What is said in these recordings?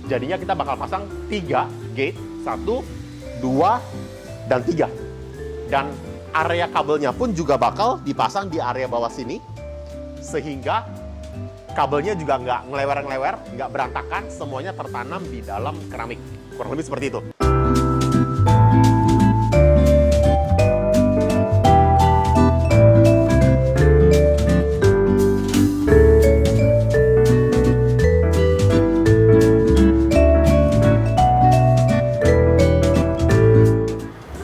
Jadinya kita bakal pasang 3 gate, 1, 2, dan 3. Dan area kabelnya pun juga bakal dipasang di area bawah sini, sehingga kabelnya juga nggak ngelewer-ngelewer, nggak berantakan, semuanya tertanam di dalam keramik. Kurang lebih seperti itu.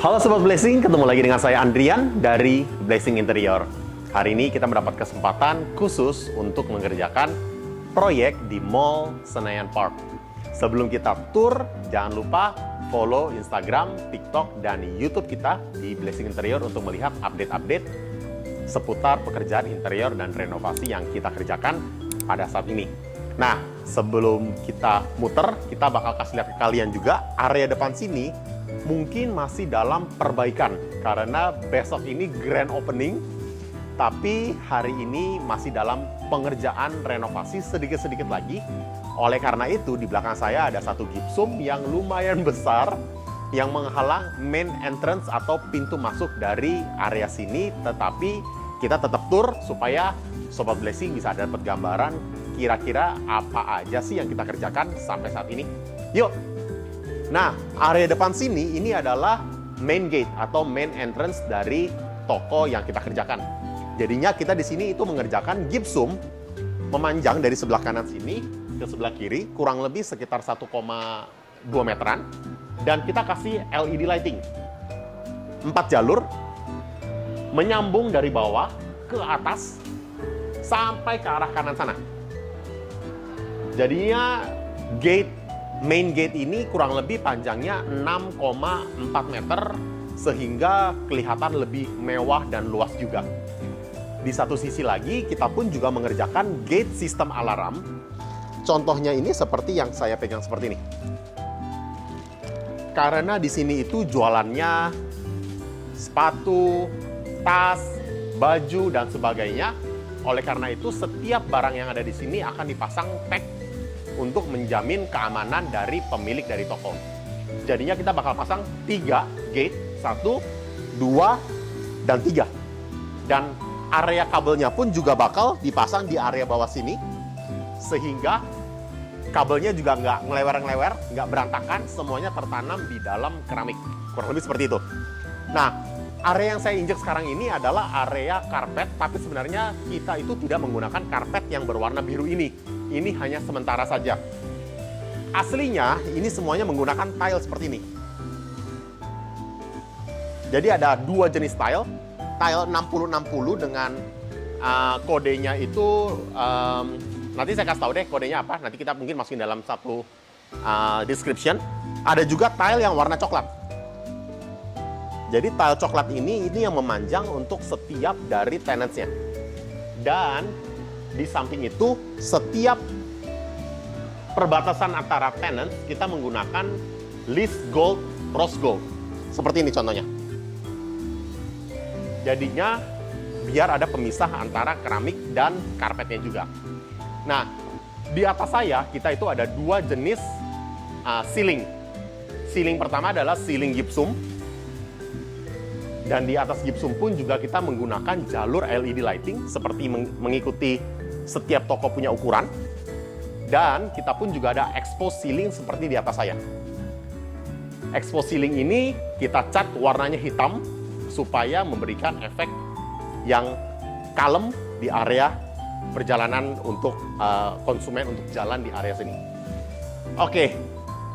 Halo Sobat Blessing, ketemu lagi dengan saya Andrian dari Blessing Interior. Hari ini kita mendapat kesempatan khusus untuk mengerjakan proyek di Mall Senayan Park. Sebelum kita tur, jangan lupa follow Instagram, TikTok, dan YouTube kita di Blessing Interior untuk melihat update-update seputar pekerjaan interior dan renovasi yang kita kerjakan pada saat ini. Nah, sebelum kita muter, kita bakal kasih lihat ke kalian juga area depan sini mungkin masih dalam perbaikan karena besok ini grand opening, tapi hari ini masih dalam pengerjaan renovasi sedikit-sedikit lagi. Oleh karena itu, di belakang saya ada satu gipsum yang lumayan besar yang menghalang main entrance atau pintu masuk dari area sini, tetapi kita tetap tur supaya Sobat Blessing bisa dapat gambaran kira-kira apa aja sih yang kita kerjakan sampai saat ini. Yuk! Nah, area depan sini ini adalah main gate atau main entrance dari toko yang kita kerjakan. Jadinya kita di sini itu mengerjakan gipsum memanjang dari sebelah kanan sini ke sebelah kiri kurang lebih sekitar 1,2 meteran, dan kita kasih LED lighting 4 jalur menyambung dari bawah ke atas sampai ke arah kanan sana. Jadinya main gate ini kurang lebih panjangnya 6,4 meter sehingga kelihatan lebih mewah dan luas juga. Di satu sisi lagi kita pun juga mengerjakan gate sistem alarm. Contohnya ini seperti yang saya pegang seperti ini. Karena di sini itu jualannya sepatu, tas, baju dan sebagainya. Oleh karena itu setiap barang yang ada di sini akan dipasang tag untuk menjamin keamanan dari pemilik dari toko. Jadinya kita bakal pasang 3 gate, 1, 2, dan 3. Dan area kabelnya pun juga bakal dipasang di area bawah sini, sehingga kabelnya juga nggak ngelewer-ngelewer, nggak berantakan, semuanya tertanam di dalam keramik. Kurang lebih seperti itu. Nah, area yang saya injek sekarang ini adalah area karpet, tapi sebenarnya kita itu tidak menggunakan karpet yang berwarna biru ini. Ini hanya sementara saja. Aslinya ini semuanya menggunakan tile seperti ini. Jadi ada 2 jenis tile. Tile 6060 dengan kodenya itu nanti saya kasih tahu deh kodenya apa. Nanti kita mungkin masukin dalam satu description. Ada juga tile yang warna coklat. Jadi tile coklat ini yang memanjang untuk setiap dari tenants-nya. Dan di samping itu, setiap perbatasan antara tenants kita menggunakan list gold, rose gold. Seperti ini contohnya. Jadinya biar ada pemisah antara keramik dan karpetnya juga. Nah, di atas saya kita itu ada 2 jenis ceiling. Ceiling pertama adalah ceiling gypsum. Dan di atas gypsum pun juga kita menggunakan jalur LED lighting seperti mengikuti setiap toko punya ukuran. Dan kita pun juga ada exposed ceiling seperti di atas saya. Exposed ceiling ini kita cat warnanya hitam supaya memberikan efek yang kalem di area perjalanan untuk konsumen untuk jalan di area sini. Oke,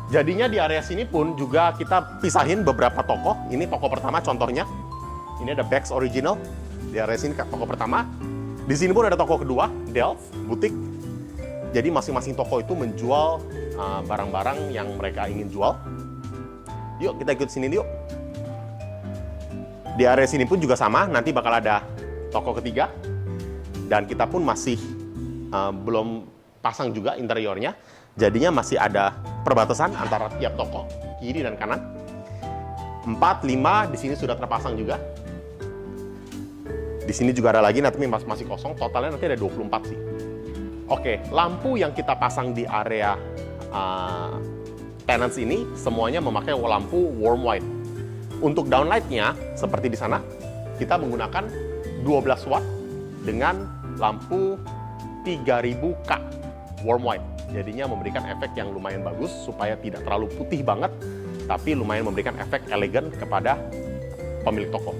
jadinya di area sini pun juga kita pisahin beberapa toko. Ini toko pertama contohnya. Ini ada Bex Original. Di area sini toko pertama. Di sini pun ada toko kedua, Delf, butik. Jadi masing-masing toko itu menjual barang-barang yang mereka ingin jual. Yuk kita ikut sini yuk. Di area sini pun juga sama, nanti bakal ada toko ketiga. Dan kita pun masih belum pasang juga interiornya. Jadinya masih ada perbatasan antara tiap toko, kiri dan kanan. 4, 5 di sini sudah terpasang juga. Di sini juga ada lagi, nanti masih kosong. Totalnya nanti ada 24 sih. Oke, lampu yang kita pasang di area tenants ini semuanya memakai lampu warm white. Untuk downlight-nya, seperti di sana, kita menggunakan 12 watt dengan lampu 3000K warm white. Jadinya memberikan efek yang lumayan bagus supaya tidak terlalu putih banget, tapi lumayan memberikan efek elegan kepada pemilik toko.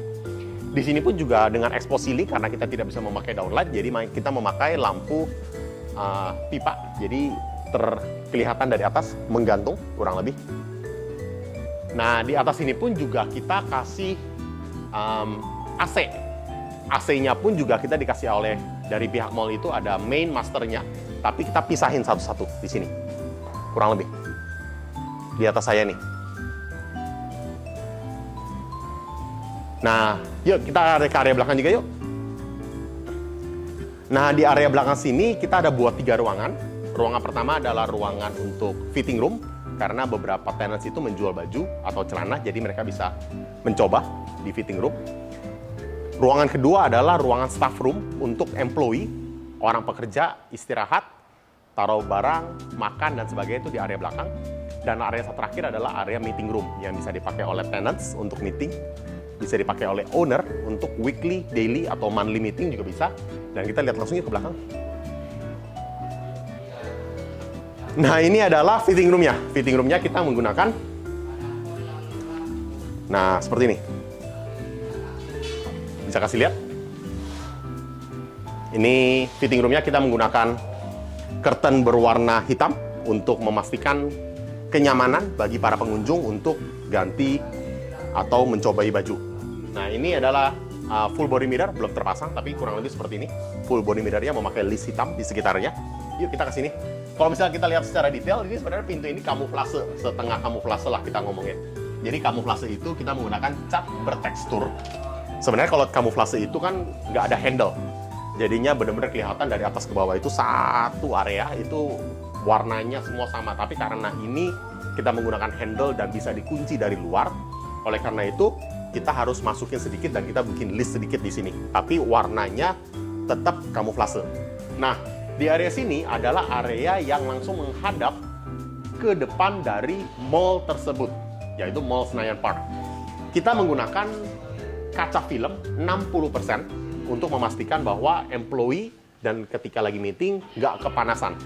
Di sini pun juga dengan eksposili karena kita tidak bisa memakai downlight, jadi kita memakai lampu pipa. Jadi kelihatan dari atas menggantung kurang lebih. Nah, di atas ini pun juga kita kasih AC. AC-nya pun juga kita dikasih oleh dari pihak mall itu ada main masternya, tapi kita pisahin satu-satu di sini. Kurang lebih. Di atas saya nih. Nah, yuk kita ke area belakang juga yuk. Nah, di area belakang sini kita ada buat 3 ruangan. Ruangan pertama adalah ruangan untuk fitting room, karena beberapa tenants itu menjual baju atau celana, jadi mereka bisa mencoba di fitting room. Ruangan kedua adalah ruangan staff room untuk employee, orang pekerja istirahat, taruh barang, makan, dan sebagainya itu di area belakang. Dan area terakhir adalah area meeting room yang bisa dipakai oleh tenants untuk meeting, bisa dipakai oleh owner untuk weekly, daily, atau monthly meeting juga bisa. Dan kita lihat langsung ke belakang. Nah, ini adalah fitting room-nya. Fitting room-nya kita menggunakan, nah, seperti ini. Bisa kasih lihat. Ini fitting room-nya kita menggunakan curtain berwarna hitam untuk memastikan kenyamanan bagi para pengunjung untuk ganti atau mencobai baju. Nah, ini adalah full body mirror, belum terpasang, tapi kurang lebih seperti ini. Full body mirror-nya memakai list hitam di sekitarnya. Yuk kita ke sini. Kalau misalnya kita lihat secara detail, ini sebenarnya pintu ini kamuflase, setengah kamuflase lah kita ngomongnya. Jadi kamuflase itu kita menggunakan cat bertekstur. Sebenarnya kalau kamuflase itu kan nggak ada handle. Jadinya benar-benar kelihatan dari atas ke bawah itu satu area, itu warnanya semua sama. Tapi karena ini kita menggunakan handle dan bisa dikunci dari luar, oleh karena itu kita harus masukin sedikit dan kita bikin list sedikit di sini. Tapi warnanya tetap kamuflase. Nah, di area sini adalah area yang langsung menghadap ke depan dari mall tersebut, yaitu Mall Senayan Park. Kita menggunakan kaca film 60% untuk memastikan bahwa employee dan ketika lagi meeting nggak kepanasan.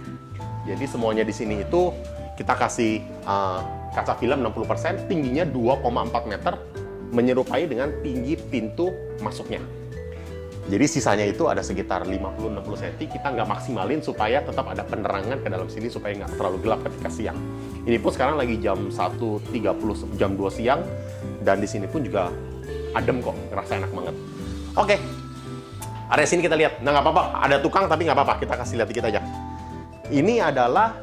Jadi semuanya di sini itu kita kasih kaca film 60%, tingginya 2,4 meter, menyerupai dengan tinggi pintu masuknya. Jadi sisanya itu ada sekitar 50-60 cm, kita nggak maksimalin supaya tetap ada penerangan ke dalam sini supaya nggak terlalu gelap ketika siang. Ini pun sekarang lagi jam 1.30, jam 2 siang, dan di sini pun juga adem kok, ngerasa enak banget. Oke, area sini kita lihat. Nah, nggak apa-apa, ada tukang tapi nggak apa-apa, kita kasih lihat dikit aja. Ini adalah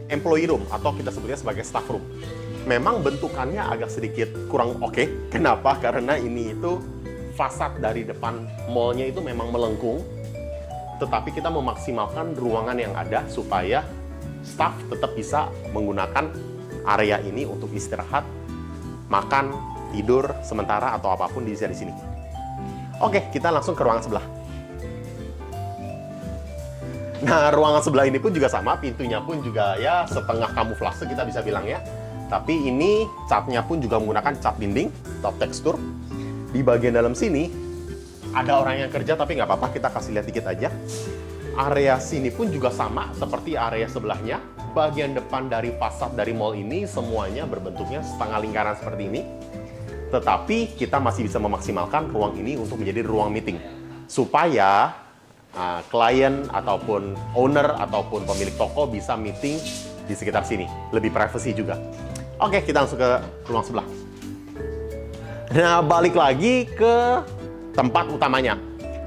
employee room atau kita sebutnya sebagai staff room. Memang bentukannya agak sedikit kurang oke. Kenapa? Karena ini itu fasad dari depan mallnya itu memang melengkung, tetapi kita memaksimalkan ruangan yang ada supaya staff tetap bisa menggunakan area ini untuk istirahat, makan, tidur sementara atau apapun bisa di sini. Oke, kita langsung ke ruangan sebelah. Nah, ruangan sebelah ini pun juga sama, pintunya pun juga ya setengah kamuflase kita bisa bilang ya. Tapi ini catnya pun juga menggunakan cat dinding, cat tekstur. Di bagian dalam sini ada orang yang kerja tapi nggak apa-apa, kita kasih lihat dikit aja. Area sini pun juga sama seperti area sebelahnya. Bagian depan dari fasad dari mall ini semuanya berbentuknya setengah lingkaran seperti ini. Tetapi kita masih bisa memaksimalkan ruang ini untuk menjadi ruang meeting. Supaya klien ataupun owner ataupun pemilik toko bisa meeting di sekitar sini. Lebih privacy juga. Oke, kita langsung ke ruang sebelah. Nah, balik lagi ke tempat utamanya.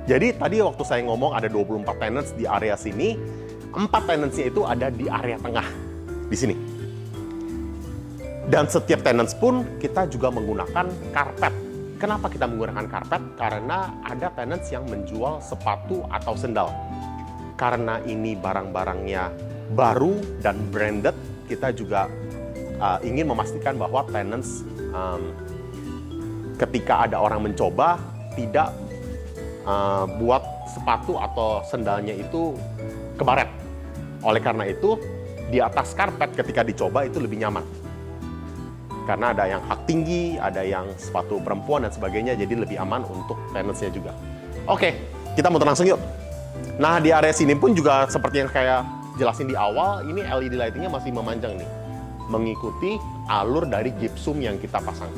Jadi tadi waktu saya ngomong ada 24 tenants di area sini, 4 tenants-nya itu ada di area tengah, di sini. Dan setiap tenants pun kita juga menggunakan karpet. Kenapa kita menggunakan karpet? Karena ada tenants yang menjual sepatu atau sendal. Karena ini barang-barangnya baru dan branded, kita juga ingin memastikan bahwa tenants ketika ada orang mencoba tidak buat sepatu atau sendalnya itu kebaret. Oleh karena itu di atas karpet ketika dicoba itu lebih nyaman. Karena ada yang hak tinggi, ada yang sepatu perempuan dan sebagainya, jadi lebih aman untuk tenants-nya juga. Oke, kita muter langsung yuk. Nah, di area sini pun juga seperti yang kayak jelasin di awal, ini LED lighting-nya masih memanjang nih, mengikuti alur dari gypsum yang kita pasang.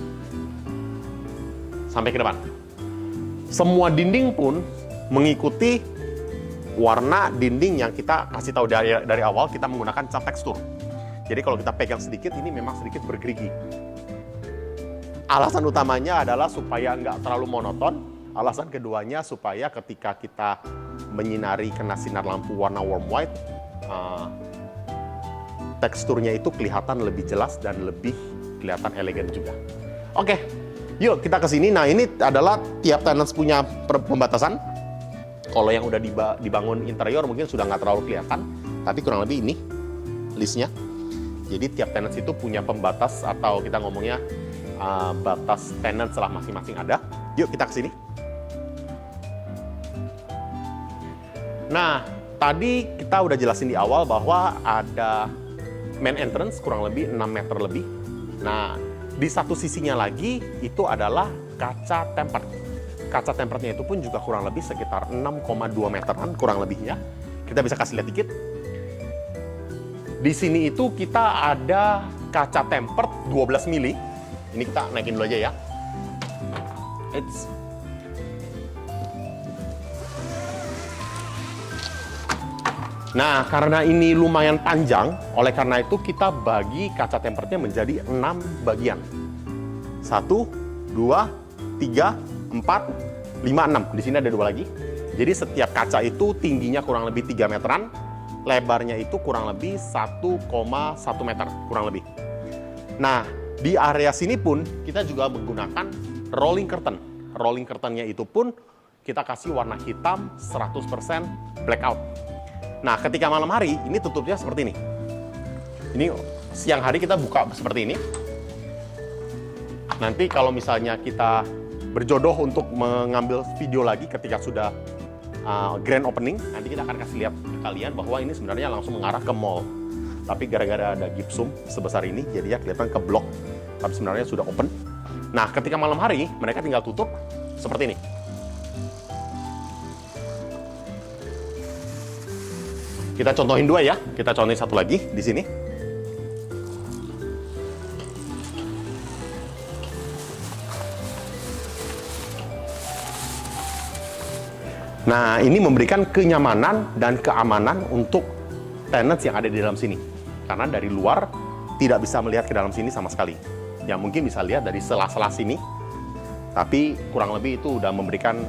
Sampai ke depan. Semua dinding pun mengikuti warna dinding yang kita kasih tahu dari awal, kita menggunakan cat tekstur. Jadi kalau kita pegang sedikit, ini memang sedikit bergerigi. Alasan utamanya adalah supaya nggak terlalu monoton. Alasan keduanya supaya ketika kita menyinari kena sinar lampu warna warm white, teksturnya itu kelihatan lebih jelas dan lebih kelihatan elegan juga. Oke, yuk kita ke sini. Nah, ini adalah tiap tenants punya pembatasan. Kalau yang udah dibangun interior mungkin sudah nggak terlalu kelihatan, tapi kurang lebih ini listnya. Jadi tiap tenants itu punya pembatas atau kita ngomongnya batas tenants lah masing-masing ada. Yuk kita ke sini. Nah, tadi kita udah jelasin di awal bahwa ada main entrance kurang lebih 6 meter lebih. Nah, di satu sisinya lagi itu adalah kaca tempered. Kaca temperednya itu pun juga kurang lebih sekitar 6,2 meteran kurang lebihnya. Kita bisa kasih lihat dikit. Di sini itu kita ada kaca tempered 12 mili. Ini kita naikin dulu aja ya. Nah, karena ini lumayan panjang, oleh karena itu kita bagi kaca temperednya menjadi 6 bagian. 1, 2, 3, 4, 5, 6. Di sini ada 2 lagi. Jadi setiap kaca itu tingginya kurang lebih 3 meteran. Lebarnya itu kurang lebih 1,1 meter, kurang lebih. Nah, di area sini pun kita juga menggunakan rolling curtain. Rolling curtain-nya itu pun kita kasih warna hitam 100% blackout. Nah, ketika malam hari, ini tutupnya seperti ini. Ini siang hari kita buka seperti ini. Nanti kalau misalnya kita berjodoh untuk mengambil video lagi ketika sudah grand opening, nanti kita akan kasih lihat ke kalian bahwa ini sebenarnya langsung mengarah ke mall. Tapi gara-gara ada gypsum sebesar ini, jadinya kelihatan ke blok. Tapi sebenarnya sudah open. Nah, ketika malam hari, mereka tinggal tutup seperti ini. Kita contohin 2 ya. Kita contohin satu lagi di sini. Nah, ini memberikan kenyamanan dan keamanan untuk tenants yang ada di dalam sini. Karena dari luar tidak bisa melihat ke dalam sini sama sekali. Yang mungkin bisa lihat dari sela-sela sini, tapi kurang lebih itu udah memberikan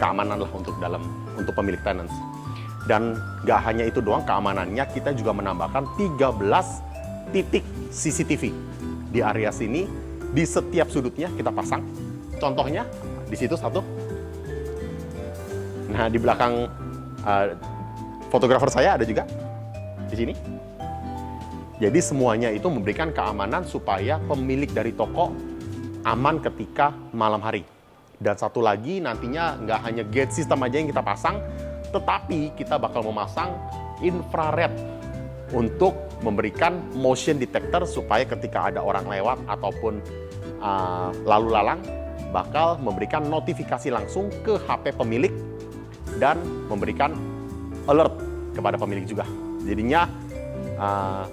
keamanan lah untuk pemilik tenants. Dan nggak hanya itu doang keamanannya, kita juga menambahkan 13 titik CCTV di area sini. Di setiap sudutnya kita pasang. Contohnya di situ satu. Nah, di belakang fotografer saya ada juga di sini. Jadi semuanya itu memberikan keamanan supaya pemilik dari toko aman ketika malam hari. Dan satu lagi nantinya nggak hanya gate system aja yang kita pasang, tetapi kita bakal memasang infrared untuk memberikan motion detector supaya ketika ada orang lewat ataupun lalu lalang bakal memberikan notifikasi langsung ke HP pemilik dan memberikan alert kepada pemilik juga. Jadinya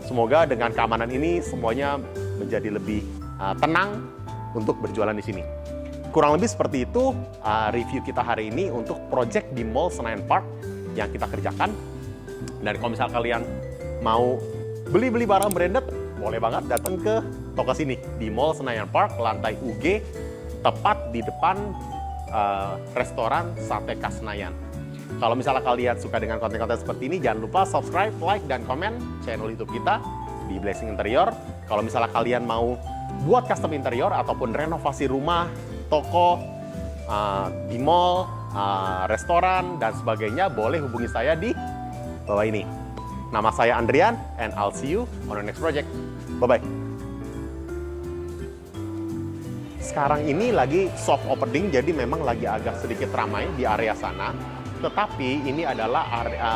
semoga dengan keamanan ini semuanya menjadi lebih tenang untuk berjualan di sini. Kurang lebih seperti itu review kita hari ini untuk project di Mall Senayan Park yang kita kerjakan. Dan kalau misal kalian mau beli-beli barang branded, boleh banget datang ke toko sini di Mall Senayan Park, lantai UG, tepat di depan restoran Sate Khas Senayan. Kalau misalnya kalian suka dengan konten-konten seperti ini, jangan lupa subscribe, like, dan komen channel YouTube kita di Blessing Interior. Kalau misalnya kalian mau buat custom interior ataupun renovasi rumah, toko, di mall, restoran, dan sebagainya, boleh hubungi saya di bawah ini. Nama saya Andrian, and I'll see you on the next project. Bye-bye. Sekarang ini lagi soft opening, jadi memang lagi agak sedikit ramai di area sana. Tetapi ini adalah area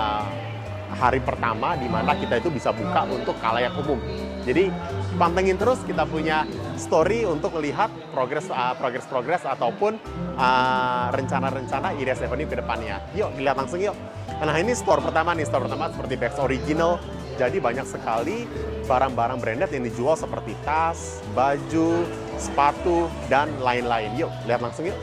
hari pertama di mana kita itu bisa buka untuk khalayak umum. Jadi pantengin terus, kita punya story untuk melihat progres ataupun rencana-rencana Iris Avenue ke depannya. Yuk, dilihat langsung yuk. Nah, ini store pertama nih, store pertama seperti Bags Original. Jadi banyak sekali barang-barang branded yang dijual seperti tas, baju, sepatu, dan lain-lain. Yuk, lihat langsung yuk.